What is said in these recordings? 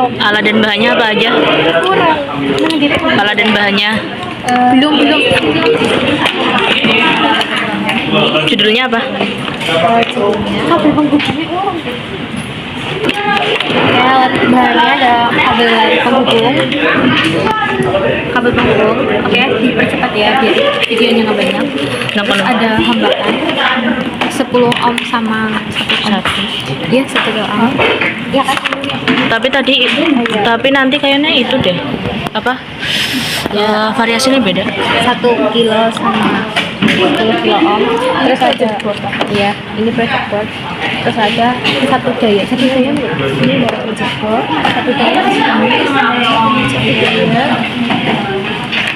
Alat dan bahannya apa aja? Kurang. Alat dan bahannya. Belum. Judulnya apa? Kabel penghubungnya kurang. Ya, alat bahannya ada kabel penghubung. Oke, dipercepat ya biar videonya nggak banyak. Terus ada hambatan 10 ohm sama 1 ohm. Iya, 1 ohm. Ya kan? Tapi nanti kayaknya itu deh. Apa? Ya, variasinya beda. 1 kilo sama 10 kilo ohm. Terus ada ya, ini project board. Terus ada satu daya enggak? Ini dari project board. Satu daya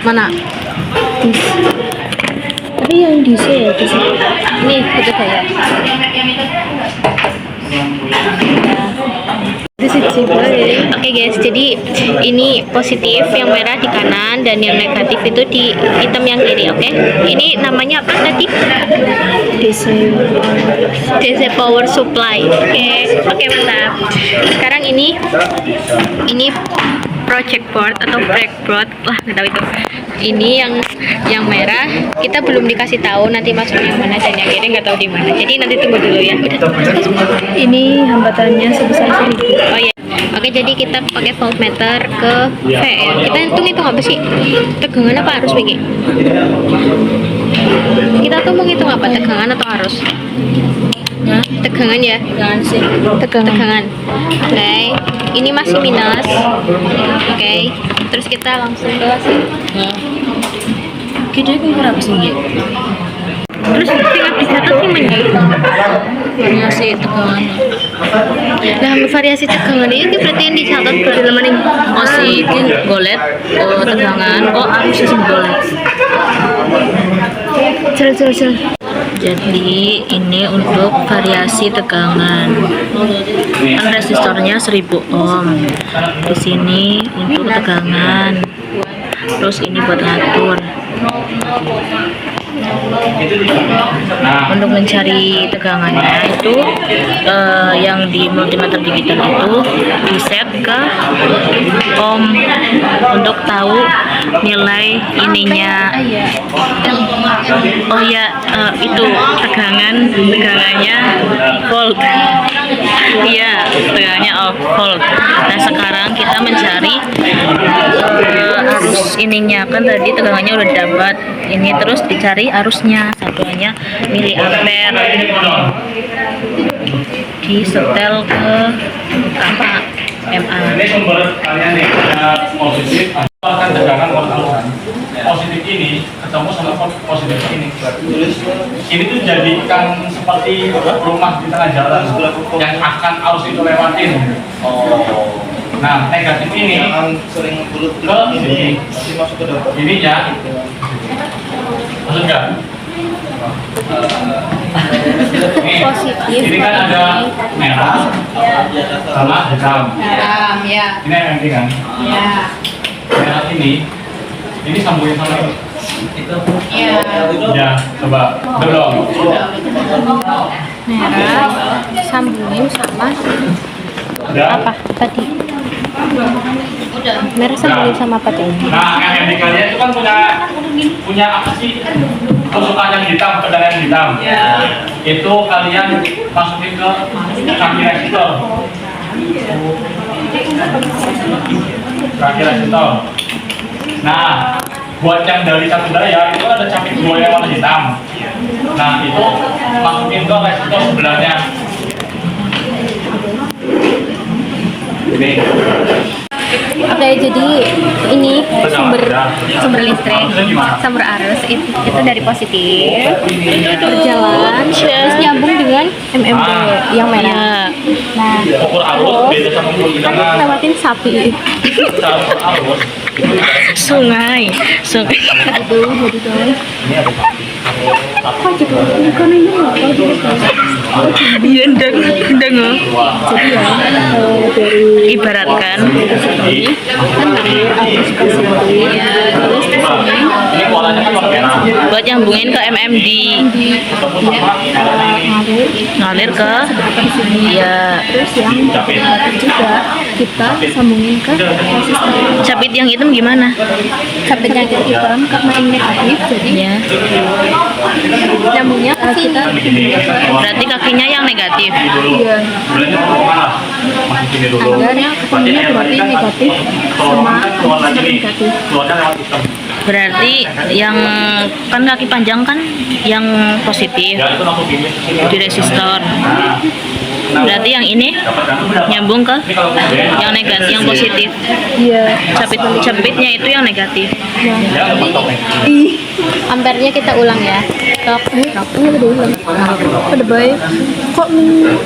mana? Tapi yang DC ya, DC. Ini satu daya. Oke guys, jadi ini positif yang merah di kanan dan yang negatif itu di hitam yang kiri. Oke, ini namanya apa tadi? DC power supply. Oke, mantap. Sekarang ini project board atau breadboard, wah nggak tahu itu. Ini yang merah kita belum dikasih tahu nanti masuknya mana dan yang kiri nggak tahu di mana. Jadi nanti tunggu dulu ya. Ini hambatannya sebesar 1000. Oh iya. Oke, jadi kita pakai voltmeter ke V ya. Kita hitung apa sih? Tegangan apa arus Wiki? Kita tuh mau ngitung apa? Tegangan atau arus? Nah, Tegangan ya? tegangan sih. Tegangan. Oke, ini masih minus. Oke, terus kita langsung ke sini. Nah. Kita ukur apa sih, Nggih? Terus tinggal dicatat sih menjadi Variasi tegangan. nah variasi tegangan ini berarti yang dicatat berarti lemah nih. Oh sih, ini golet. Oh tegangan. Oh arusnya sih golet. Jel. Jadi ini untuk variasi tegangan. Kan resistornya 1000 ohm. Di sini untuk tegangan. Terus ini buat ngatur. Untuk mencari tegangannya itu yang di multimeter digital itu di set ke ohm untuk tahu nilai ininya. Oh ya, itu tegangannya volt. Iya, tegangannya volt. Nah sekarang kita mencari arus ininya, kan tadi tegangannya udah dapat. Ini terus dicari arusnya, satuannya miliampere. Disetel ke apa? MA. Ini sumber kalian nih, positif akan tegangan wartawan. Positif ini ketemu sama positif ini. Ini tuh jadikan seperti rumah di tengah jalan yang akan arus itu lewatin. Nah, negatif ini sering ke sini. Ininya maksud nggak? Positif. Ini kan ada merah sama hitam. Ya. Ini MMD kan? Ya. Merah ini sambungin sama ini. Ya. Ya, coba dorong. Merah sambungin sama Udah. apa tadi? Merah sambungin sama apa tadi? Nah, MMD kalian itu kan punya apa sih? Tusukan yang hitam, pedang yang hitam. Itu kalian masukin ke kaki resistor. Kaki resistor. Nah, buat yang dari satu daya itu ada capit 2 yang warna hitam. Nah, itu masukin ke resistor sebelahnya. Ini. Oke, jadi ini sumber listrik, sumber arus itu dari positif berjalan terus nyambung dengan MMD yang merah. Nah, Ukur arus beda sama ukur kita tegangan. lewatin sapi. Cara ukur arus. Sungai. Aduh, jadi dong. Ini ada sapi. Kok jadi bukan ini nggak tahu gitu. Iya, ndang. Jadi ya dari Ibaratkan kan dari arus positif terus ke sini Ini warnanya kan warna merah. buat nyambungin ke MMD. ya ngalir ke seberapa di sini. ya Terus yang negatif juga kita sambungin ke resistor. capit yang hitam gimana Capit yang hitam karena ini negatif, jadi ya nyambungnya kita berarti kakinya yang negatif iya Sebenarnya mau kemana? Masuk sini dulu. agar ketemunya berarti negatif sama resistor negatif. Keluarnya lewat sistem. berarti yang kan kaki panjang kan yang positif Ya itu langsung finish ke sini. di resistor Nah, berarti yang ini dapat kan? Berapa? nyambung ke Ini kalau gede, yang negatif yang positif Iya. capitnya itu yang negatif ya udah potong nih. Ampernya kita ulang ya. Udah ulang. Udah baik. Kok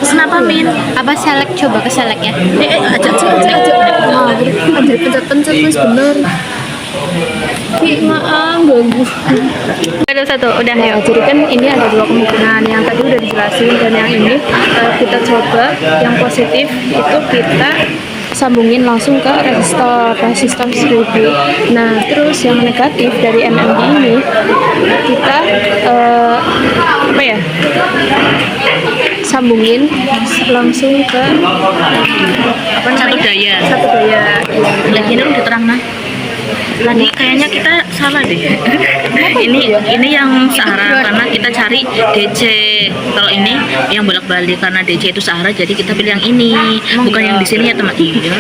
kenapa min apa selek, coba ke selek ya. ajak Aja pencet-pencet wis bener. Ganggu. ada satu udah Nah, jadi kan ini ada dua kemungkinan. Yang tadi udah dijelasin dan yang ini kita coba yang positif itu kita sambungin langsung ke resistor 1000. Nah, terus yang negatif dari MMD ini kita apa ya? Sambungin langsung ke apa satu namanya? daya Satu daya. lagi ini udah terang nah tadi kayaknya kita salah deh ini yang searah karena kita cari DC kalau ini yang bolak-balik karena DC itu searah jadi kita pilih yang ini bukan yang di sini ya teman-teman ya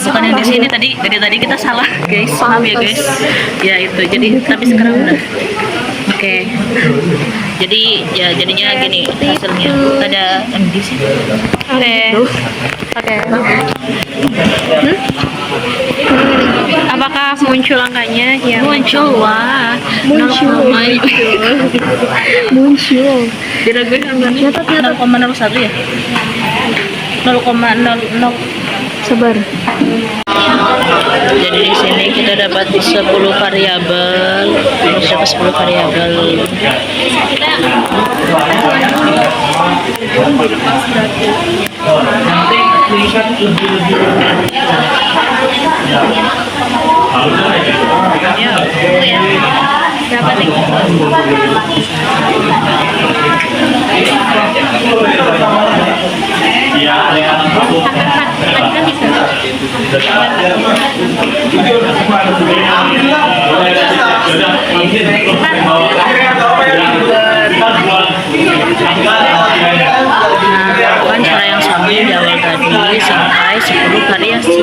bukan yang di sini dari tadi kita salah guys maaf ya guys ya itu jadi tapi sekarang udah oke jadi ya jadinya gini hasilnya ada MD sih Oke. apakah muncul angkanya ya muncul wah Muncul. Muncul. diraguin angkanya 0,01 ya 0,00 Sabar. jadi di sini kita dapat 10 variabel dapat 10 variabel Nanti tulisan lebih berapa nih ya lakukan cara yang sama di awal tadi sampai 10 variasi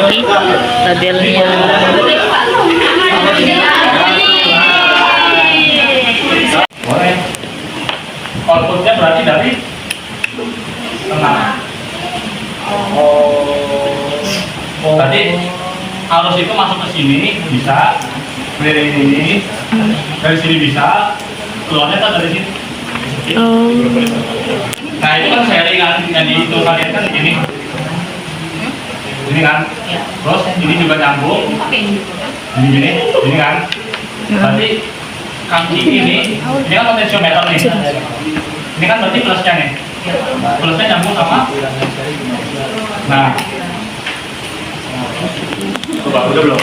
ini tabelnya outputnya berarti dari tengah. Tadi arus itu masuk ke sini bisa dari ini, dari sini bisa keluarnya kan dari sini. Nah itu kan sharing kan, yang di itu kalian kan ini kan, terus ini juga nyambung, ini kan, berarti kaki ini kan potensiometer nih, ini kan berarti plusnya nih, plusnya nyambung sama, nah, coba udah belum?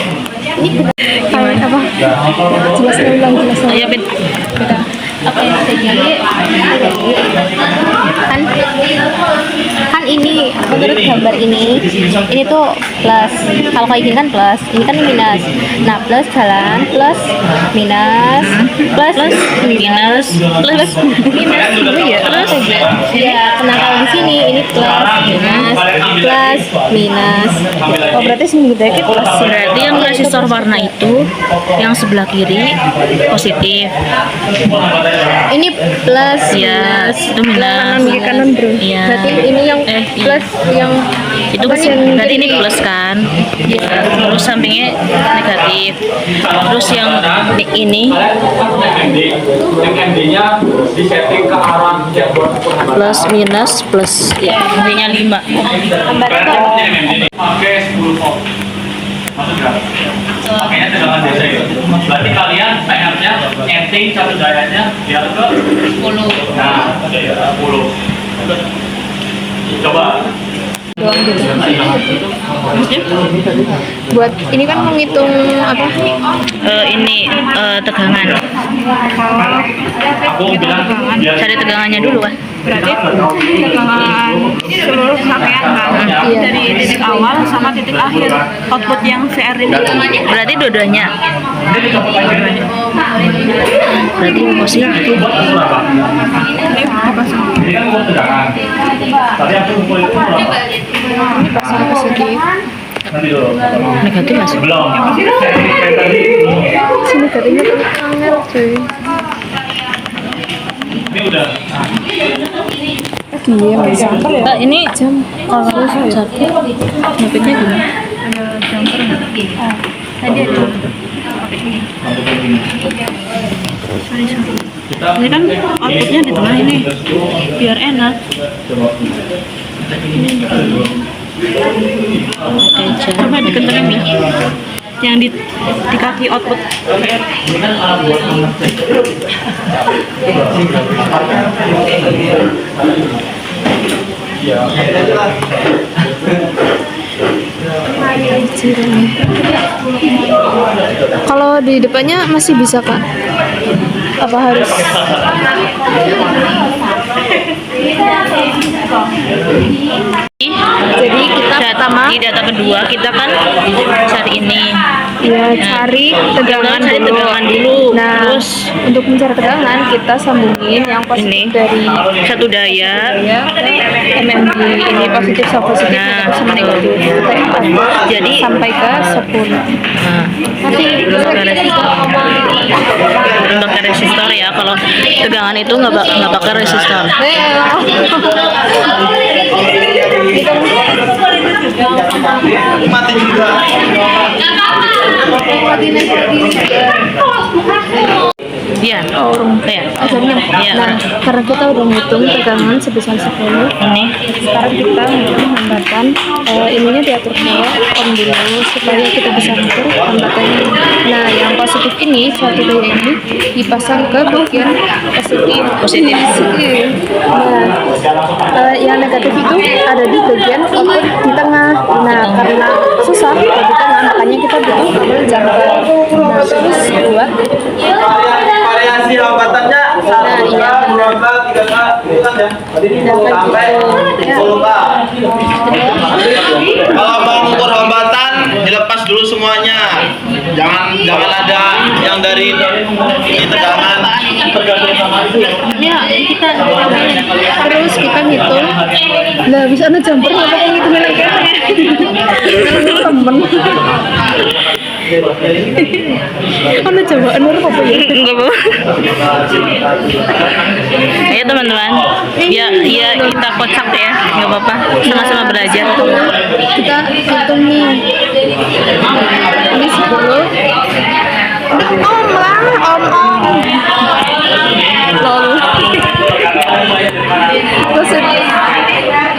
Kayak apa? Jelaskan ulang. ya bet Oke, jadi kan ini menurut gambar ini tuh plus. Kalau kayak gini kan plus, ini kan minus. Nah, plus jalan, plus minus, plus minus, plus minus, iya, plus ya. Nah, kalau di sini ini plus minus. Oh, berarti sini dikit plus. berarti yang resistor warna itu yang sebelah kiri positif Ini plus ya itu minus kanan bro. Iya. Berarti ini yang plus yang itu apa sih? berarti ini plus kan terus sampingnya negatif terus yang ini MD-nya disetting ke arah plus minus plus ya intinya 5 pakai 10 volt. Maksud nggak? Makanya tegangan desa itu. Berarti kalian PR-nya setting satu dayanya biar ke 10. Nah, 10. Coba. Buat ini kan menghitung apa? Ini tegangan. Aku bilang Cari tegangannya dulu kan. Berarti tegangan seluruh rangkaian kan Iya. dari titik awal sama titik akhir output yang CR ini. Berarti dua-duanya. Berarti positif. Ini apa sih? ini kan ukur tegangan. Tadi aku ukur itu berapa? Ini pasang positif. Nanti dulu. Negatif mas. Belum. Kayak tadi. Sini katanya angel cuy. Ini udah. Iya, Mas. Ini kalau satu ngepiknya gimana? Tadi ada. Kita Ini kan outputnya di tengah ini, biar enak. Coba dikentengin ya. Yang di kaki output CR. ini kan buat mengetik. Iya. Kalau di depannya masih bisa kak? Apa harus? Jadi kita pertama Di data kedua kita kan cari ini. ya cari tegangan Cari dulu. tegangan dulu. Nah, Terus untuk mencari tegangan kita sambungin yang positif ini dari satu daya. ya ke MMG ini positif sama positif Nah, negatif sama negatif Jadi sampai ke 10. Nah, belum pakai resistor. Belum pakai resistor ya. Kalau tegangan itu nggak pakai resistor. Mati juga. Iya. Iya. Iya. Nah, karena kita udah ngitung tegangan sebesar 10, Ini. sekarang kita menambahkan ininya diatur ke on dulu supaya kita bisa ngatur hambatannya. Nah, yang positif ini satu daya ini dipasang ke bagian positif. Nah, yang negatif itu ada di bagian output di tengah. Nah, karena susah di tengah, makanya kita butuh kabel jangkar. Nah, terus buat Variasi hambatannya 1K, 2K, 3K, itu kan ya. Sampai 10K. Kalau mau ukur hambatan, dilepas dulu semuanya. Jangan ada yang dari ini tegangan. ya kita terus kita ngitung. Lah bisa ada jumpernya apa yang ngitungin lagi? Temen. Ada coba nur apa ya? Enggak apa. Ayo teman-teman. Ya kita kocak ya. Enggak apa-apa. Sama-sama belajar. Kita hitung nih. Ini 10. Om lah, om. Lol. Terus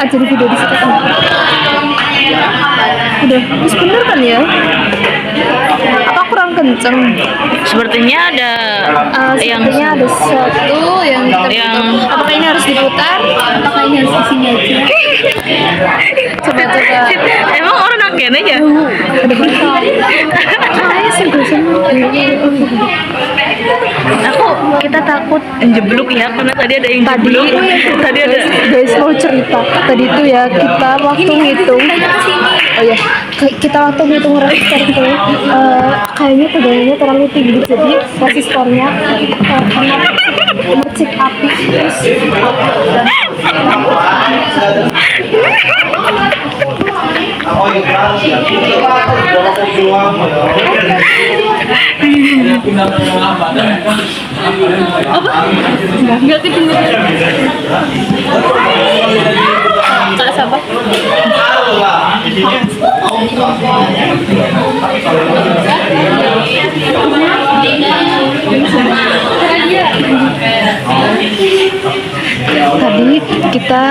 aja di video di situ kan. Udah, terus bener kan ya? Apa kurang kenceng? Sepertinya ada yang Sepertinya ada sesuatu yang kita Yang- butuh. Apakah ini harus diputar? Apakah ini harus di sini aja? Coba-coba. emang orang agen aja. Ada pasang. Kayaknya seru semua. Kita takut jeblok ya karena tadi ada yang Tadi, jeblok. Tadi ada guys mau cerita. Tadi tuh ya kita waktu ngitung. Oh ya, kita waktu ngitung resistor itu kayaknya tegangannya terlalu tinggi, jadi resistornya kena mercik api terus dan Oh iya, enggak kedengeran. Kak sabar. Tadi kita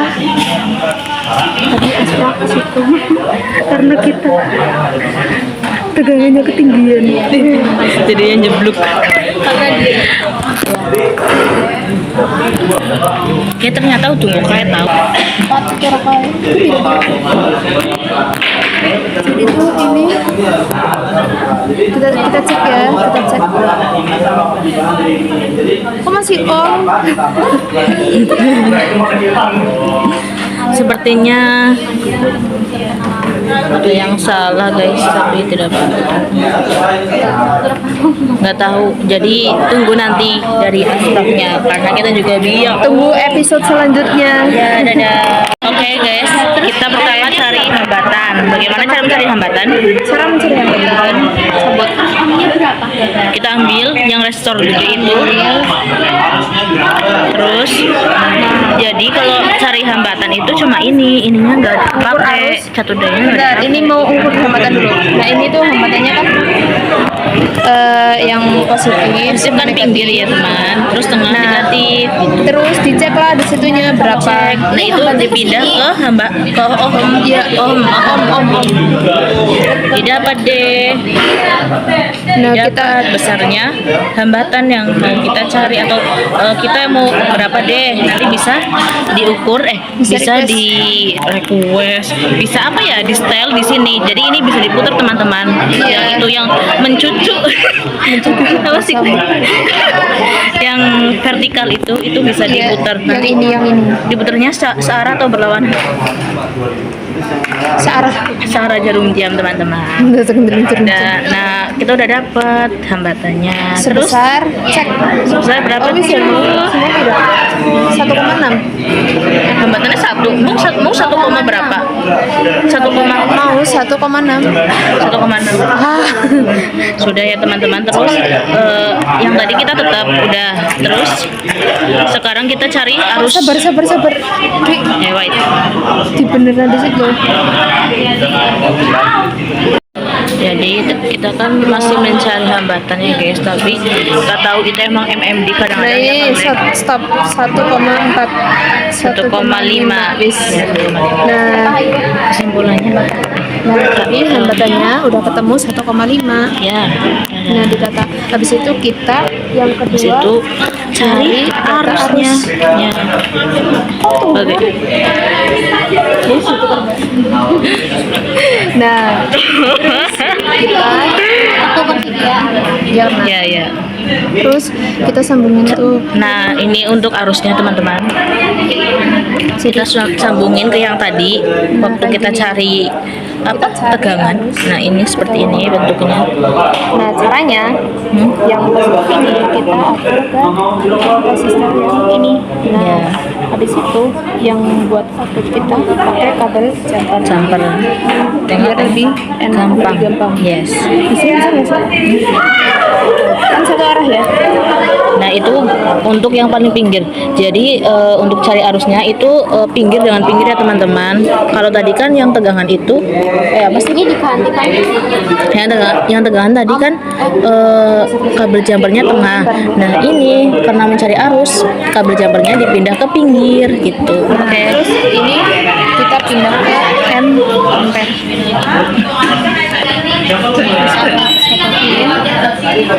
aspak ke situ karena kita tegangannya ketinggian. jadi yang jeblok. Ya ternyata ujung kayak tahu. Jadi tuh ini kita cek ya, kita cek. Kok masih on? Sepertinya ada yang salah guys, tapi tidak apa-apa. Nggak tahu. Jadi tunggu nanti dari asbaknya karena kita juga bingung. Tunggu episode selanjutnya. Ya, dadah. Oke guys, kita pertama cari hambatan. Bagaimana cara mencari hambatan? Cara mencari hambatan. Sabot. Kita ambil yang restore dulu itu. Terus, jadi kalau cari hambatan itu cuma ininya nggak pakai satu daya. Bentar, ini mau ukur hambatan dulu. Nah ini tuh hambatannya kan yang positif. Positif kan pinggir ya teman. Terus tengah negatif. Gitu. Terus dicek lah di situnya berapa. Nah itu dipindah ke ohm. Iya, Ohm. om. Didapat deh. Nah kita Dapat besarnya hambatan yang mau kita cari atau kita mau berapa deh, nanti bisa diukur bisa request. di request, bisa apa ya, di style di sini. Jadi ini bisa diputar teman-teman. Yang itu yang mencucu apa sih, yang vertikal itu bisa diputar. yang Nanti ini diputarnya searah atau berlawanan? Searah jarum jam teman-teman. Nah kita udah dapat hambatannya. sebesar cek Sebesar berapa? semua tidak 1,6. Hambatannya satu. Mau 1, berapa? 1, Mau 1,6. 1,6. Sudah ya teman-teman. Terus yang tadi kita tetap udah. Terus sekarang kita cari arus. Sabar. Wait. Di beneran di situ. Jadi kita kan masih mencari hambatannya guys, tapi nggak tahu itu emang MMD Nah kadang-kadang ini stop 1,4 1,5. wis. Nah Kesimpulannya ini hambatannya udah ketemu 1,5. ya. Nah di data habis itu kita yang Habis kedua itu cari data arusnya. Ya. Oke. Nah kita jalan. Ya. Terus kita sambungin tuh. Nah, ini untuk arusnya teman-teman. Kita sambungin ke yang tadi waktu kita cari tegangan. Nah, ini seperti ini bentuknya. Nah caranya yang positif ini kita atur ke resistor yang ini. Nah Ya. habis itu yang buat output kita pakai kabel jumper. Jumper. Biar lebih enak, gampang. lebih gampang. Yes. Bisa nggak sih? Kan satu arah ya. Nah, itu untuk yang paling pinggir. Jadi untuk cari arusnya itu pinggir dengan pinggir ya teman-teman. Kalau tadi kan yang tegangan itu apa sih? Ini diganti kan? Yang tegangan tadi kan kabel jumpernya tengah. Nah, ini karena mencari arus, kabel jumpernya dipindah ke pinggir gitu. Oke. Terus ini kita pindah ke ampere.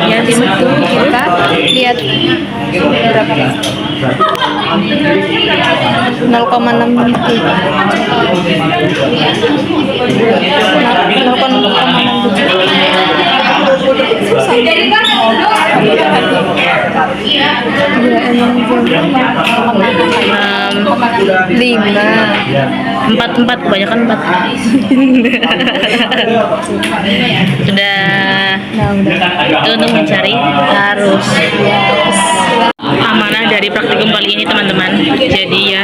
Ya di situ kita lihat berapa 0,6 gitu. 4 kebanyakan 4. Sudah. Itu untuk mencari arus. Amanah dari praktikum kali ini teman-teman. Jadi ya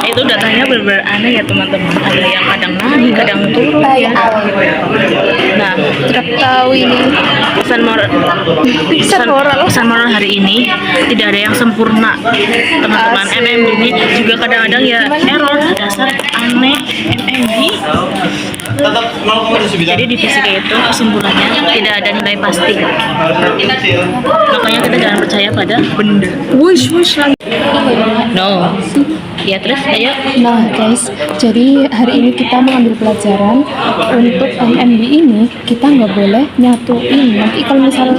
itu datanya benar-benar aneh ya teman-teman. Ada yang kadang naik, kadang turun ya. Nah, Tidak tahu ini. pesan moral hari ini tidak ada yang sempurna teman-teman. Asik. MMD ini juga kadang-kadang ya error, dasar aneh MMD. Tetap 0,7. Jadi di fisika itu kesimpulannya tidak ada nilai pasti. Makanya kita jangan percaya pada benda. Wush lagi. No. Ya terus ayo. Nah guys, jadi hari ini kita mengambil pelajaran untuk MMD ini kita nggak boleh nyatuin. Nanti kalau misal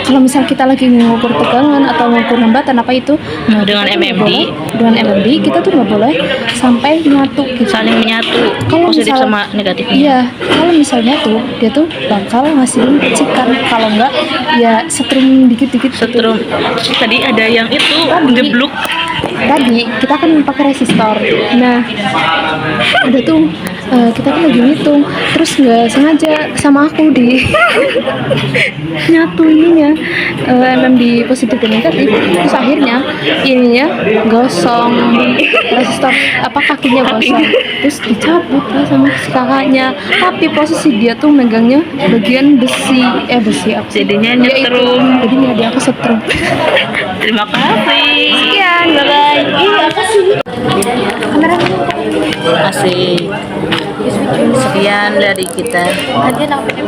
kalau misal kita lagi mengukur tegangan atau mengukur hambatan apa itu, nah, Dengan kita tuh nggak MMD. boleh- dengan MMD kita tuh nggak boleh sampai nyatuin saling menyatu Kalau positif misal- sama negatifnya. Iya, kalau misalnya tuh dia tuh bakal ngasihin cikan, kalau enggak ya setrum dikit-dikit gitu. Setrum tadi ada yang itu gebluk. Tadi kita kan pakai resistor. Nah, ada tuh kita kan lagi ngitung, terus nggak sengaja sama aku di nyatu ininya MM di positif dan negatif. Terus akhirnya ininya gosong, resistor apa kakinya gosong, terus dicabut lah sama si kakaknya. Tapi posisi dia tuh megangnya bagian besi apa? Jadinya Ya, itu. nyetrum. Jadinya dia aku setrum. Terima kasih. Sekian, bye bye. Apa sih? Kamera Asik. Sekian dari kita. aja namanya